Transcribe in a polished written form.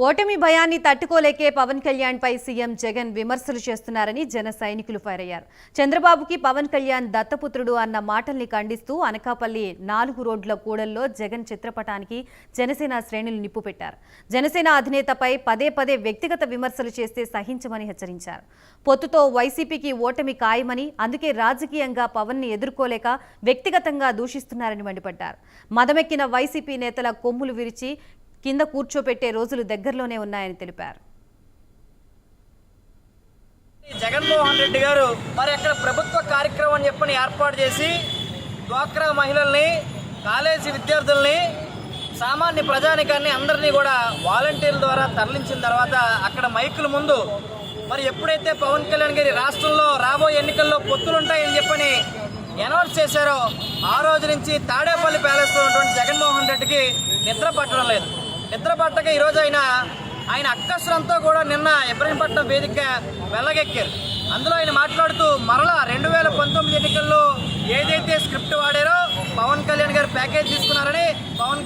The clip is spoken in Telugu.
ఓటమి భయాన్ని తట్టుకోలేకే పవన్ కళ్యాణ్ పై సీఎం జగన్ విమర్శలు చేస్తున్నారని జన సైనికులు ఫైర్ అయ్యారు. చంద్రబాబుకి పవన్ కళ్యాణ్ దత్తపుత్రుడు అన్న మాటల్ని ఖండిస్తూ అనకాపల్లి 4 రోడ్ల కూడల్లో జగన్ చిత్రపటానికి జనసేన శ్రేణులు నిప్పు పెట్టారు. జనసేన అధినేతపై పదే పదే వ్యక్తిగత విమర్శలు చేస్తే సహించమని హెచ్చరించారు. పొత్తుతో వైసీపీకి ఓటమి ఖాయమని, అందుకే రాజకీయంగా పవన్ ని ఎదుర్కోలేక వ్యక్తిగతంగా దూషిస్తున్నారని మండిపడ్డారు. మదమెక్కిన వైసీపీ నేతల కొమ్ములు విరిచి కింద కూర్చోపెట్టే రోజులు దగ్గరలోనే ఉన్నాయని తెలిపారు. జగన్మోహన్ రెడ్డి గారు మరి అక్కడ ప్రభుత్వ కార్యక్రమం అని చెప్పని ఏర్పాటు చేసి డ్వాక్రా మహిళల్ని, కాలేజీ విద్యార్థుల్ని, సామాన్య ప్రజానికాన్ని అందరినీ కూడా వాలంటీర్ల ద్వారా తరలించిన తర్వాత అక్కడ మైకుల ముందు మరి ఎప్పుడైతే పవన్ కళ్యాణ్ గారి రాష్ట్రంలో రాబోయే ఎన్నికల్లో పొత్తులుంటాయని చెప్పని అనౌన్స్ చేశారో ఆ రోజు నుంచి తాడేపల్లి ప్యాలెస్లో ఉన్నటువంటి జగన్మోహన్ రెడ్డికి నిద్ర పట్టడం లేదు. నిద్ర పట్టక ఈరోజు ఆయన అక్కస్రంతో కూడా నిన్న ఇబ్రహీంపట్నం వేదిక వెళ్ళగెక్కారు. అందులో ఆయన మాట్లాడుతూ మరలా 2019 ఎన్నికల్లో ఏదైతే స్క్రిప్ట్ వాడారో పవన్ కళ్యాణ్ గారు ప్యాకేజ్ తీసుకున్నారని, పవన్